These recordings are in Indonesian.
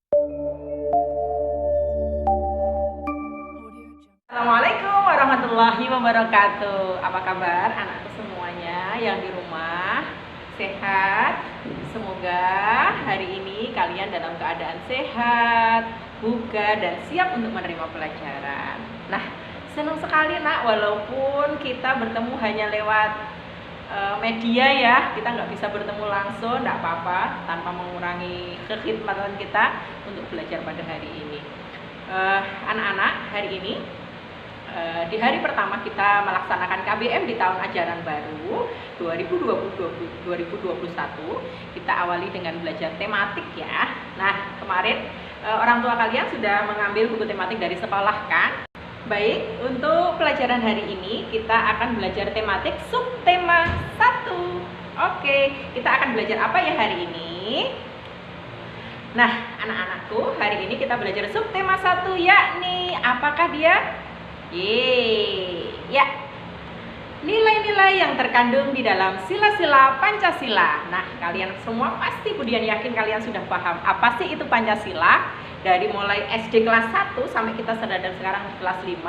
Assalamualaikum warahmatullahi wabarakatuh. Apa kabar anakku semuanya yang di rumah? Sehat? Semoga hari ini kalian dalam keadaan sehat, bugar, dan siap untuk menerima pelajaran. Nah, senang sekali nak, walaupun kita bertemu hanya lewat media ya, kita nggak bisa bertemu langsung, nggak apa-apa, tanpa mengurangi kekhidmatan kita untuk belajar pada hari ini. Anak-anak, hari ini di hari pertama kita melaksanakan KBM di tahun ajaran baru 2020-2021, kita awali dengan belajar tematik ya. Nah, kemarin orang tua kalian sudah mengambil buku tematik dari sekolah kan? Baik, untuk pelajaran hari ini kita akan belajar tematik subtema 1. Oke, kita akan belajar apa ya hari ini? Nah, anak-anakku, hari ini kita belajar subtema 1, yakni apakah dia? Ya, nilai-nilai yang terkandung di dalam sila-sila Pancasila. Nah, kalian semua pasti kemudian yakin kalian sudah paham apa sih itu Pancasila. Dari mulai SD kelas 1 sampai kita sedang sekarang kelas 5,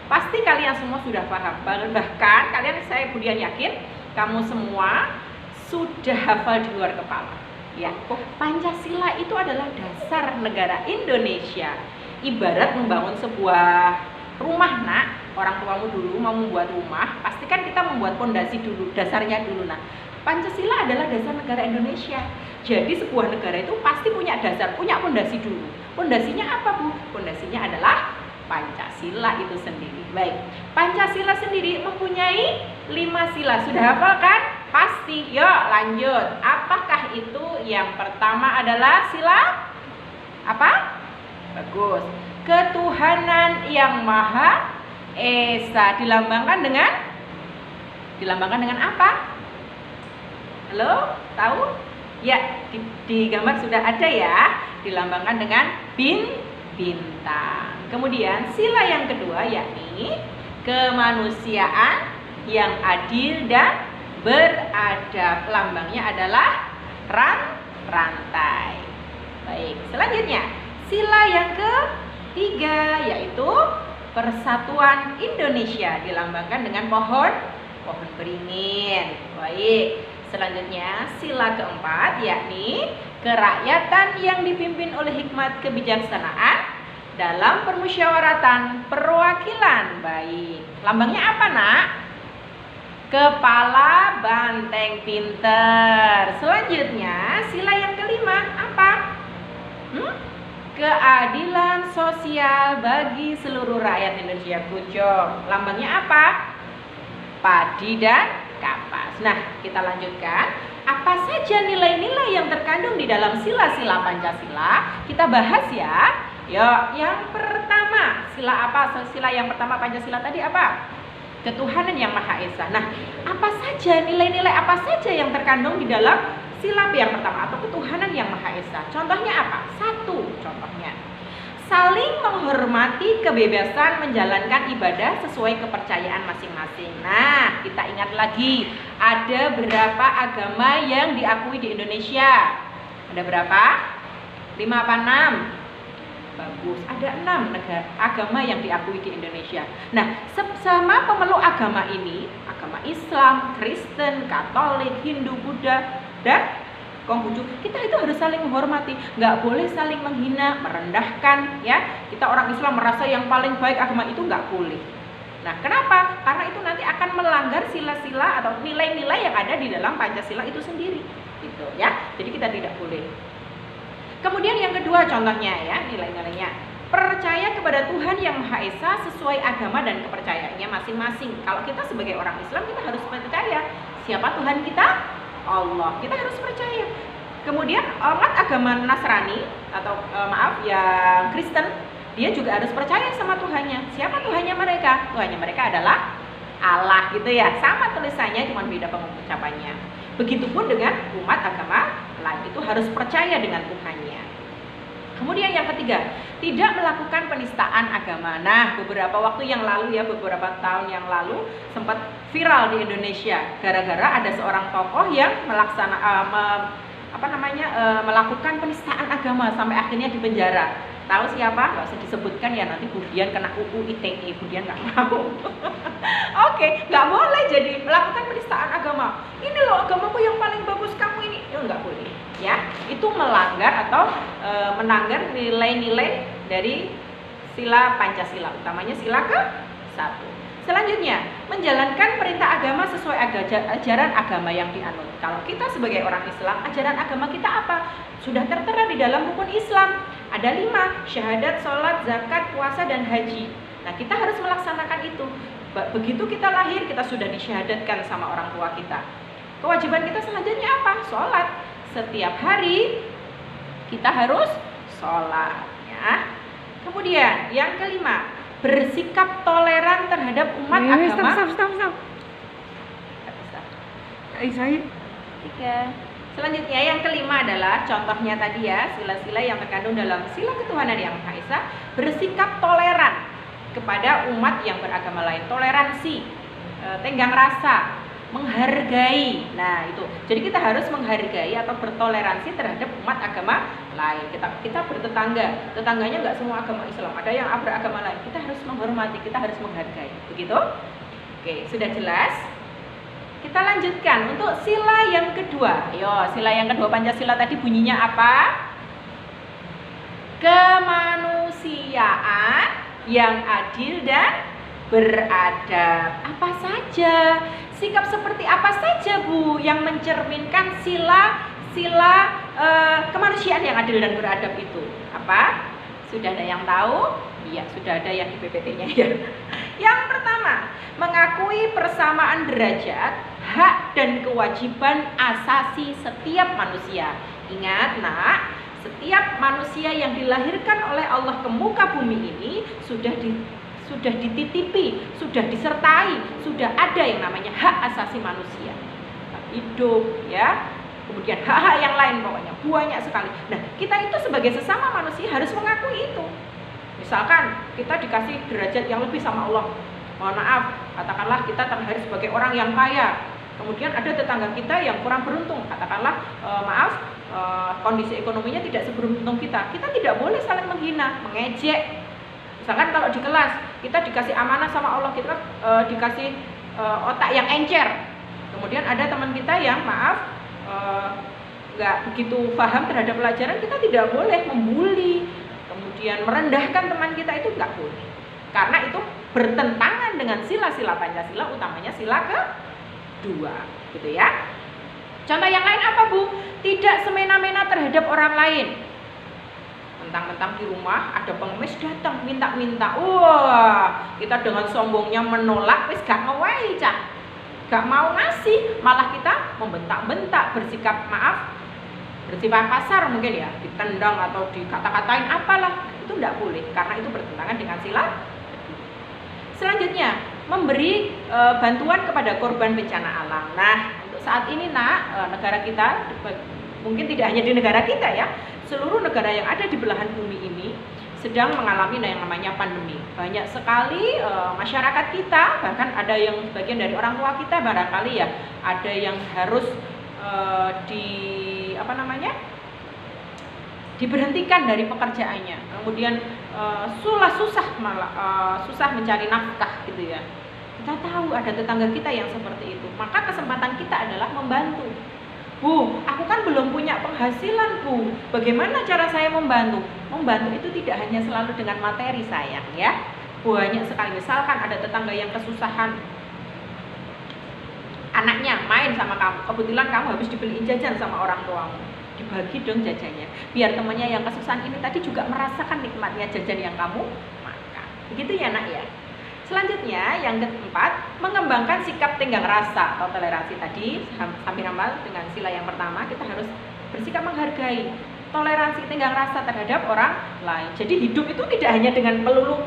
pasti kalian semua sudah paham. Bahkan kalian, saya kemudian yakin kamu semua sudah hafal di luar kepala. Ya, Pancasila itu adalah dasar negara Indonesia. Ibarat membangun sebuah rumah nak, orang tuamu dulu mau membuat rumah, pastikan kita membuat pondasi dulu, dasarnya dulu. Nah, Pancasila adalah dasar negara Indonesia. Jadi sebuah negara itu pasti punya dasar, punya pondasi dulu. Pondasinya apa Bu? Pondasinya adalah Pancasila itu sendiri. Baik, Pancasila sendiri mempunyai 5 sila. Sudah hafal kan? Pasti. Yuk lanjut. Apakah itu? Yang pertama adalah sila apa? Bagus. Ketuhanan yang Maha Esa. Dilambangkan dengan apa? Halo, tahu? Ya, di gambar sudah ada ya. Dilambangkan dengan bintang. Kemudian sila yang kedua yakni kemanusiaan yang adil dan beradab. Lambangnya adalah rantai. Baik, selanjutnya sila yang ketiga yaitu Persatuan Indonesia, dilambangkan dengan pohon beringin. Baik, selanjutnya sila keempat yakni kerakyatan yang dipimpin oleh hikmat kebijaksanaan dalam permusyawaratan perwakilan. Baik, lambangnya apa nak? Kepala banteng pinter. Selanjutnya sila yang kelima apa? Keadilan sosial bagi seluruh rakyat Indonesia. Kucuk. Lambangnya apa? Padi dan kapas. Nah, kita lanjutkan. Apa saja nilai-nilai yang terkandung di dalam sila-sila Pancasila? Kita bahas ya. Yuk, yang pertama, sila apa? Sila yang pertama Pancasila tadi apa? Ketuhanan yang Maha Esa. Nah, apa saja nilai-nilai apa saja yang terkandung di dalam sila yang pertama atau ketuhanan yang Maha Esa? Contohnya apa? Satu, contohnya saling menghormati kebebasan menjalankan ibadah sesuai kepercayaan masing-masing. Nah, kita ingat lagi, ada berapa agama yang diakui di Indonesia? Ada berapa? 5 apa 6? Bagus, ada 6 negara agama yang diakui di Indonesia. Nah, sama pemeluk agama ini, agama Islam, Kristen, Katolik, Hindu, Buddha, dan Konghucu, kita itu harus saling menghormati, nggak boleh saling menghina, merendahkan ya. Kita orang Islam merasa yang paling baik agama itu nggak boleh. Nah, kenapa? Karena itu nanti akan melanggar sila-sila atau nilai-nilai yang ada di dalam Pancasila itu sendiri, gitu ya. Jadi kita tidak boleh. Kemudian yang kedua contohnya ya, nilai-nilainya. Percaya kepada Tuhan yang Maha Esa sesuai agama dan kepercayaannya masing-masing. Kalau kita sebagai orang Islam, kita harus percaya siapa Tuhan kita? Allah. Kita harus percaya. Kemudian umat agama Nasrani atau yang Kristen, dia juga harus percaya sama Tuhannya. Siapa Tuhannya mereka? Tuhannya mereka adalah Allah gitu ya. Sama tulisannya, cuma beda pengucapannya. Begitupun dengan umat agama lain, itu harus percaya dengan Tuhannya. Kemudian yang ketiga, tidak melakukan penistaan agama. Nah, beberapa waktu yang lalu ya, beberapa tahun yang lalu sempat viral di Indonesia gara-gara ada seorang tokoh yang melakukan penistaan agama sampai akhirnya dipenjara. Tahu siapa? Nggak usah disebutkan ya, nanti Budian kena UU ITE, Budian nggak mau. Oke, nggak boleh jadi melakukan penistaan agama. Ini loh agamaku yang paling bagus, kamu ini, nggak boleh. Ya, itu melanggar atau menanggar nilai-nilai dari sila Pancasila, utamanya sila ke-1. Selanjutnya, menjalankan perintah agama sesuai ajaran agama yang dianut. Kalau kita sebagai orang Islam, ajaran agama kita apa? Sudah tertera di dalam rukun Islam. Ada 5, syahadat, sholat, zakat, puasa, dan haji. Nah, kita harus melaksanakan itu. Begitu kita lahir, kita sudah disyahadatkan sama orang tua kita. Kewajiban kita selanjutnya apa? Sholat. Setiap hari kita harus sholat. Ya. Kemudian, yang kelima, bersikap toleran terhadap umat agama. Stop. Saya 3. Selanjutnya yang kelima adalah contohnya tadi ya, sila-sila yang terkandung dalam sila ketuhanan yang Maha Esa, bersikap toleran kepada umat yang beragama lain. Toleransi, tenggang rasa, menghargai. Nah, itu. Jadi kita harus menghargai atau bertoleransi terhadap umat agama lain. Kita bertetangga. Tetangganya nggak semua agama Islam, ada yang beragama lain. Kita harus menghormati, kita harus menghargai. Begitu? Oke, sudah jelas? Kita lanjutkan untuk sila yang kedua. Ayo, sila yang kedua Pancasila tadi bunyinya apa? Kemanusiaan yang adil dan beradab. Apa saja? Sikap seperti apa saja, Bu, yang mencerminkan sila kemanusiaan yang adil dan beradab itu? Apa? Sudah ada yang tahu? Iya, sudah ada yang di PPT-nya ya. Yang pertama, mengakui persamaan derajat, hak dan kewajiban asasi setiap manusia. Ingat, Nak, setiap manusia yang dilahirkan oleh Allah ke muka bumi ini sudah dititipi, sudah disertai, sudah ada yang namanya hak asasi manusia. Hidup, ya. Kemudian hak-hak yang lain pokoknya banyak sekali. Nah, kita itu sebagai sesama manusia harus mengakui itu. Misalkan kita dikasih derajat yang lebih sama Allah. Mohon maaf, katakanlah kita terlahir sebagai orang yang kaya. Kemudian ada tetangga kita yang kurang beruntung. Katakanlah, kondisi ekonominya tidak seberuntung kita. Kita tidak boleh saling menghina, mengejek. Misalkan kalau di kelas, kita dikasih amanah sama Allah, kita dikasih otak yang encer. Kemudian ada teman kita yang nggak begitu paham terhadap pelajaran, kita tidak boleh membuli, kemudian merendahkan teman kita, itu nggak boleh. Karena itu bertentangan dengan sila-sila Pancasila, utamanya sila ke-2, gitu ya. Contoh yang lain apa, Bu? Tidak semena-mena terhadap orang lain. Mentang-mentang di rumah ada pengemis datang minta-minta, wah, kita dengan sombongnya menolak, wis gak ngewei, Cak. Gak mau ngasih, malah kita membentak-bentak, bersifat kasar mungkin ya, ditendang atau dikata-katain apalah, itu tidak boleh karena itu bertentangan dengan sila. Selanjutnya, memberi bantuan kepada korban bencana alam. Nah, untuk saat ini, Nak, negara kita, mungkin tidak hanya di negara kita ya, seluruh negara yang ada di belahan bumi ini sedang mengalami yang namanya pandemi. Banyak sekali masyarakat kita, bahkan ada yang sebagian dari orang tua kita barangkali ya, ada yang harus diberhentikan dari pekerjaannya. Kemudian susah mencari nafkah gitu ya. Kita tahu ada tetangga kita yang seperti itu. Maka kesempatan kita adalah membantu. Bu, aku kan belum punya penghasilan, Bu. Bagaimana cara saya membantu? Membantu itu tidak hanya selalu dengan materi, sayang ya. Banyak sekali. Misalkan ada tetangga yang kesusahan, anaknya main sama kamu, kebetulan kamu habis dibeliin jajan sama orang tuamu, dibagi dong jajannya, biar temannya yang kesusahan ini tadi juga merasakan nikmatnya jajan yang kamu makan. Begitu ya, Nak ya. Selanjutnya yang keempat, mengembangkan sikap tenggang rasa atau toleransi tadi, hampir sama dengan sila yang pertama. Kita harus bersikap menghargai, toleransi, tenggang rasa terhadap orang lain. Jadi hidup itu tidak hanya dengan melulu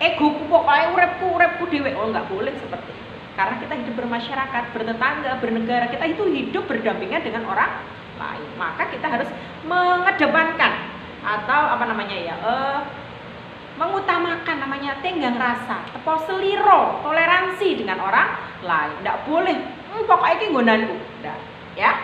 egoku, pokoknya urepku dhewe. Oh, nggak boleh seperti itu. Karena kita hidup bermasyarakat, bertetangga, bernegara, kita itu hidup berdampingan dengan orang lain. Maka kita harus mengedepankan atau mengutamakan namanya tenggang rasa, tepo seliro, toleransi dengan orang lain. Tidak boleh, pokoknya ini nggonanku. Nah, ya.